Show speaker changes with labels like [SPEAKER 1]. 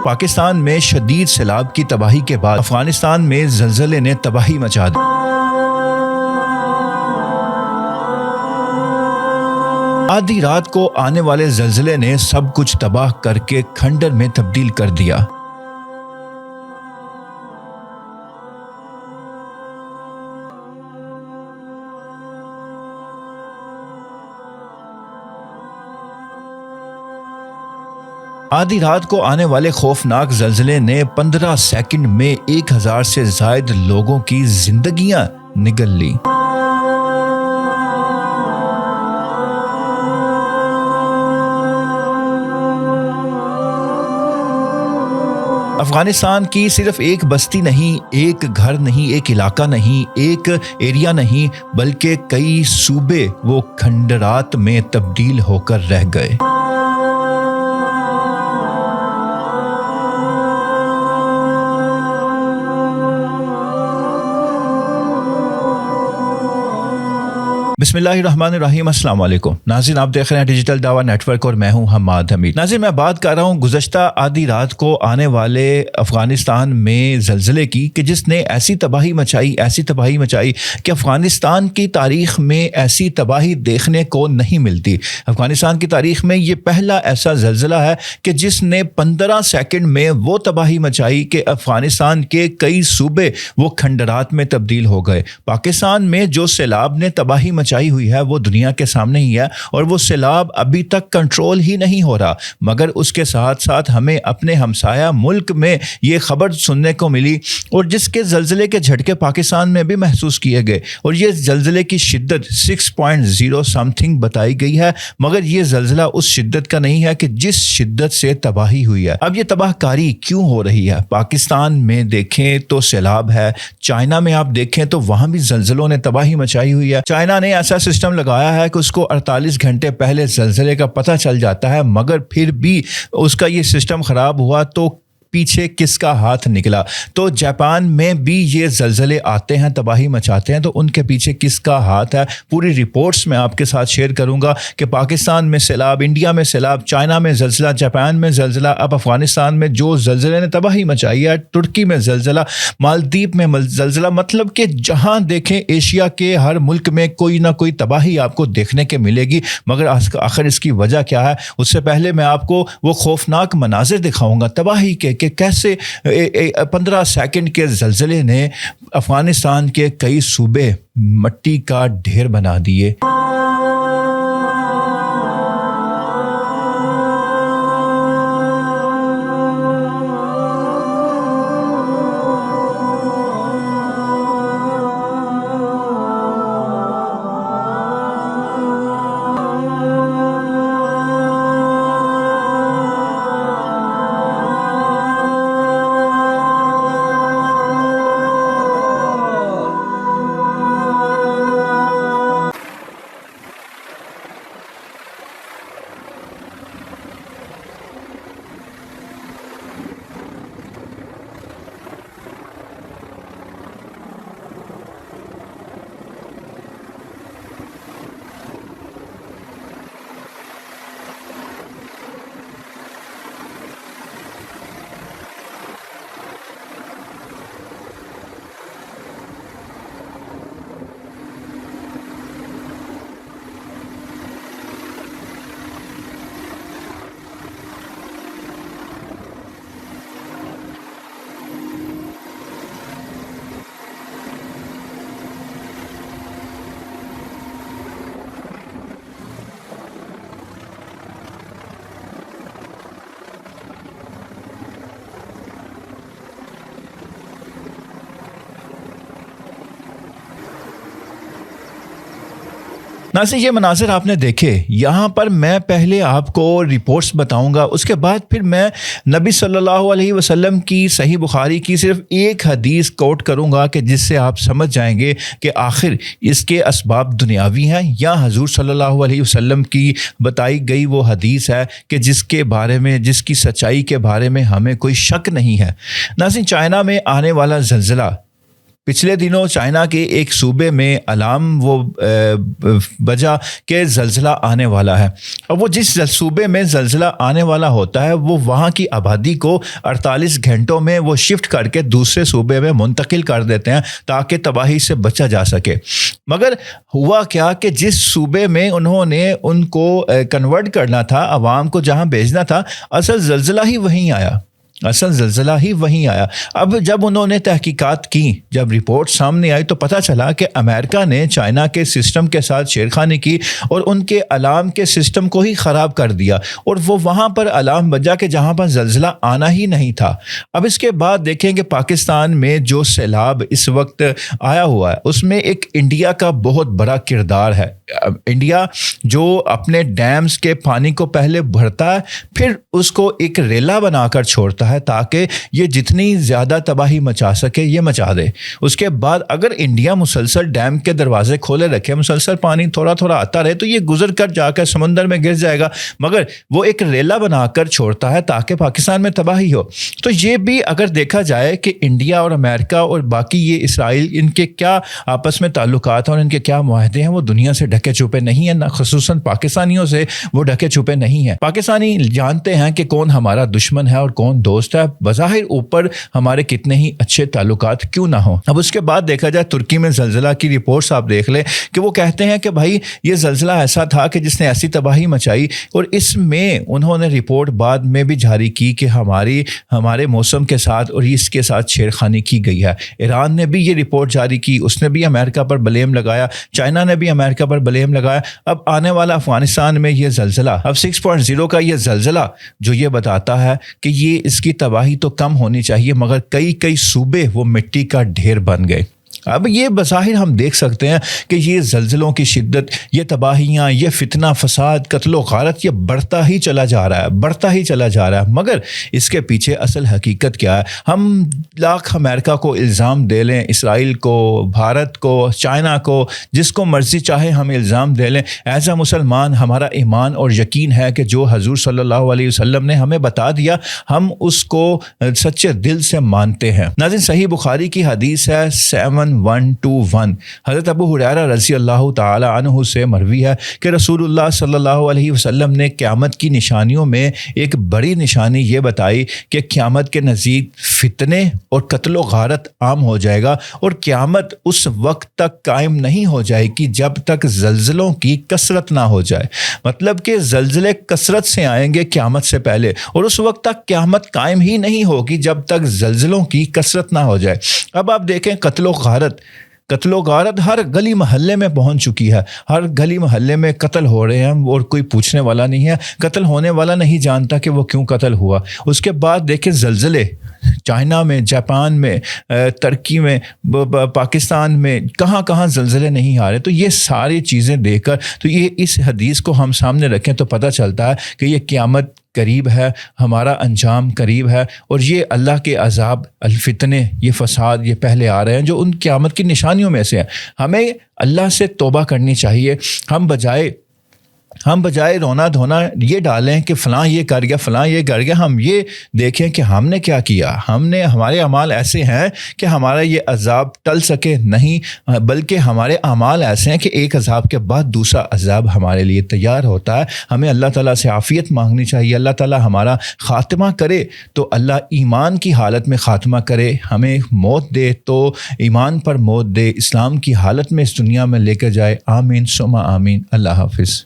[SPEAKER 1] پاکستان میں شدید سیلاب کی تباہی کے بعد افغانستان میں زلزلے نے تباہی مچا دی۔ آدھی رات کو آنے والے زلزلے نے سب کچھ تباہ کر کے کھنڈر میں تبدیل کر دیا۔ آدھی رات کو آنے والے خوفناک زلزلے نے 15 سیکنڈ میں 1000 سے زائد لوگوں کی زندگیاں نگل لی۔ افغانستان کی صرف ایک بستی نہیں، ایک گھر نہیں، ایک علاقہ نہیں، ایک ایریا نہیں، بلکہ کئی صوبے وہ کھنڈرات میں تبدیل ہو کر رہ گئے۔ بسم اللہ الرحمن الرحیم۔ السلام علیکم ناظرین، آپ دیکھ رہے ہیں ڈیجیٹل دعویٰ نیٹ ورک اور میں ہوں حماد حمید۔ ناظرین، میں بات کر رہا ہوں گزشتہ آدھی رات کو آنے والے افغانستان میں زلزلے کی، کہ جس نے ایسی تباہی مچائی کہ افغانستان کی تاریخ میں ایسی تباہی دیکھنے کو نہیں ملتی۔ افغانستان کی تاریخ میں یہ پہلا ایسا زلزلہ ہے کہ جس نے 15 سیکنڈ میں وہ تباہی مچائی کہ افغانستان کے کئی صوبے وہ کھنڈرات میں تبدیل ہو گئے۔ پاکستان میں جو سیلاب نے تباہی مچائی ہوئی ہے وہ دنیا کے سامنے ہی ہے، اور وہ سیلاب ابھی تک کنٹرول ہی نہیں ہو رہا، مگر اس کے ساتھ ساتھ ہمیں اپنے ہمسایہ ملک میں یہ خبر سننے کو ملی، اور جس کے زلزلے کے جھٹکے پاکستان میں بھی محسوس کیے گئے، اور یہ زلزلے کی شدت 6.0 سم تھنگ بتائی گئی ہے، مگر یہ زلزلہ اس شدت کا نہیں ہے کہ جس شدت سے تباہی ہوئی ہے۔ اب یہ تباہ کاری کیوں ہو رہی ہے؟ پاکستان میں دیکھیں تو سیلاب ہے، چائنا میں آپ دیکھیں تو وہاں بھی زلزلوں نے تباہی مچائی ہوئی ہے۔ چائنا نے ایسا سسٹم لگایا ہے کہ اس کو 48 گھنٹے پہلے زلزلے کا پتہ چل جاتا ہے، مگر پھر بھی اس کا یہ سسٹم خراب ہوا تو پیچھے کس کا ہاتھ نکلا؟ تو جاپان میں بھی یہ زلزلے آتے ہیں، تباہی مچاتے ہیں، تو ان کے پیچھے کس کا ہاتھ ہے؟ پوری رپورٹس میں آپ کے ساتھ شیئر کروں گا کہ پاکستان میں سیلاب، انڈیا میں سیلاب، چائنا میں زلزلہ، جاپان میں زلزلہ، اب افغانستان میں جو زلزلے نے تباہی مچائی ہے، ترکی میں زلزلہ، مالدیپ میں زلزلہ، مطلب کہ جہاں دیکھیں ایشیا کے ہر ملک میں کوئی نہ کوئی تباہی آپ کو دیکھنے کے ملے گی، مگر آخر اس کی وجہ کیا ہے؟ اس سے پہلے میں آپ کو وہ خوفناک مناظر دکھاؤں گا تباہی کے، کہ کیسے 15 سیکنڈ کے زلزلے نے افغانستان کے کئی صوبے مٹی کا ڈھیر بنا دیے۔ ناظرین، یہ مناظر آپ نے دیکھے، یہاں پر میں پہلے آپ کو رپورٹس بتاؤں گا، اس کے بعد پھر میں نبی صلی اللہ علیہ وسلم کی صحیح بخاری کی صرف ایک حدیث کوٹ کروں گا کہ جس سے آپ سمجھ جائیں گے کہ آخر اس کے اسباب دنیاوی ہیں یا حضور صلی اللہ علیہ وسلم کی بتائی گئی وہ حدیث ہے کہ جس کے بارے میں، جس کی سچائی کے بارے میں ہمیں کوئی شک نہیں ہے۔ ناظرین، چائنا میں آنے والا زلزلہ پچھلے دنوں چائنا کے ایک صوبے میں الارم وہ بجا کہ زلزلہ آنے والا ہے، اور وہ جس صوبے میں زلزلہ آنے والا ہوتا ہے وہ وہاں کی آبادی کو 48 گھنٹوں میں وہ شفٹ کر کے دوسرے صوبے میں منتقل کر دیتے ہیں تاکہ تباہی سے بچا جا سکے۔ مگر ہوا کیا کہ جس صوبے میں انہوں نے ان کو کنورٹ کرنا تھا، عوام کو جہاں بھیجنا تھا، اصل زلزلہ ہی وہیں آیا۔ اب جب انہوں نے تحقیقات کی، جب رپورٹ سامنے آئی تو پتہ چلا کہ امریکہ نے چائنا کے سسٹم کے ساتھ چھیڑخانی کی اور ان کے الارم کے سسٹم کو ہی خراب کر دیا، اور وہ وہاں پر الارم بجا کہ جہاں پر زلزلہ آنا ہی نہیں تھا۔ اب اس کے بعد دیکھیں کہ پاکستان میں جو سیلاب اس وقت آیا ہوا ہے اس میں ایک انڈیا کا بہت بڑا کردار ہے۔ انڈیا جو اپنے ڈیمز کے پانی کو پہلے بھرتا ہے، پھر اس کو ایک ریلا بنا کر چھوڑتا ہے تاکہ یہ جتنی زیادہ تباہی مچا سکے یہ مچا دے۔ اس کے بعد اگر انڈیا مسلسل ڈیم کے دروازے کھولے رکھے، مسلسل پانی تھوڑا تھوڑا آتا رہے، تو یہ گزر کر جا کر سمندر میں گر جائے گا، مگر وہ ایک ریلا بنا کر چھوڑتا ہے تاکہ پاکستان میں تباہی ہو۔ تو یہ بھی اگر دیکھا جائے کہ انڈیا اور امریکہ اور باقی یہ اسرائیل، ان کے کیا آپس میں تعلقات ہیں اور ان کے کیا معاہدے ہیں، وہ دنیا سے ڈھکے چھپے نہیں ہیں، خصوصاً پاکستانیوں سے وہ ڈھکے چھپے نہیں ہیں۔ پاکستانی جانتے ہیں کہ کون ہمارا دشمن ہے اور کون دوست ہے، بظاہر اوپر ہمارے کتنے ہی اچھے تعلقات کیوں نہ ہوں۔ اب اس کے بعد دیکھا جائے ترکی میں زلزلہ کی رپورٹس آپ دیکھ لیں کہ وہ کہتے ہیں کہ بھائی یہ زلزلہ ایسا تھا کہ جس نے ایسی تباہی مچائی، اور اس میں انہوں نے رپورٹ بعد میں بھی جاری کی کہ ہمارے موسم کے ساتھ اور اس کے ساتھ چھیڑخانی کی گئی ہے۔ ایران نے بھی یہ رپورٹ جاری کی، اس نے بھی امریکہ پر بلیم لگایا، چائنا نے بھی امریکہ پر بلیم لگایا۔ اب آنے والا افغانستان میں یہ زلزلہ، اب 6.0 کا یہ زلزلہ جو یہ بتاتا ہے کہ یہ اس کی تباہی تو کم ہونی چاہیے، مگر کئی صوبے وہ مٹی کا ڈھیر بن گئے۔ اب یہ بظاہر ہم دیکھ سکتے ہیں کہ یہ زلزلوں کی شدت، یہ تباہیاں، یہ فتنہ فساد، قتل و غارت، یہ بڑھتا ہی چلا جا رہا ہے، مگر اس کے پیچھے اصل حقیقت کیا ہے؟ ہم لاکھ امریکہ کو الزام دے لیں، اسرائیل کو، بھارت کو، چائنا کو، جس کو مرضی چاہے ہم الزام دے لیں، ایز اے مسلمان ہمارا ایمان اور یقین ہے کہ جو حضور صلی اللہ علیہ وسلم نے ہمیں بتا دیا ہم اس کو سچے دل سے مانتے ہیں۔ ناظرین، صحیح بخاری کی حدیث ہے 7121، حضرت ابو ہریرہ رضی اللہ تعالی عنہ سے مروی ہے کہ رسول اللہ صلی اللہ علیہ وسلم نے قیامت کی نشانیوں میں ایک بڑی نشانی یہ بتائی کہ قیامت کے نزدیک فتنے اور قتل و غارت عام ہو جائے گا، اور قیامت اس وقت تک قائم نہیں ہو جائے گی جب تک زلزلوں کی کثرت نہ ہو جائے۔ مطلب کہ زلزلے کثرت سے آئیں گے قیامت سے پہلے، اور اس وقت تک قیامت قائم ہی نہیں ہوگی جب تک زلزلوں کی کثرت نہ ہو جائے۔ اب آپ دیکھیں قتل و غارت ہر گلی محلے میں پہنچ چکی ہے، ہر گلی محلے میں قتل ہو رہے ہیں اور کوئی پوچھنے والا نہیں ہے، قتل ہونے والا نہیں جانتا کہ وہ کیوں قتل ہوا۔ اس کے بعد دیکھیں زلزلے چائنا میں، جاپان میں، ترکی میں، پاکستان میں، کہاں زلزلے نہیں آ رہے۔ تو یہ ساری چیزیں دیکھ کر تو یہ اس حدیث کو ہم سامنے رکھیں تو پتہ چلتا ہے کہ یہ قیامت قریب ہے، ہمارا انجام قریب ہے، اور یہ اللہ کے عذاب، الفتنے، یہ فساد یہ پہلے آ رہے ہیں جو ان قیامت کی نشانیوں میں سے ہیں۔ ہمیں اللہ سے توبہ کرنی چاہیے۔ ہم بجائے رونا دھونا یہ ڈالیں کہ فلاں یہ کر گیا، فلاں یہ کر گیا، ہم یہ دیکھیں کہ ہم نے کیا کیا۔ ہمارے اعمال ایسے ہیں کہ ہمارا یہ عذاب ٹل سکے نہیں، بلکہ ہمارے اعمال ایسے ہیں کہ ایک عذاب کے بعد دوسرا عذاب ہمارے لیے تیار ہوتا ہے۔ ہمیں اللہ تعالیٰ سے عافیت مانگنی چاہیے، اللہ تعالیٰ ہمارا خاتمہ کرے تو اللہ ایمان کی حالت میں خاتمہ کرے، ہمیں موت دے تو ایمان پر موت دے، اسلام کی حالت میں اس دنیا میں لے کر جائے۔ آمین ثم آمین۔ اللہ حافظ۔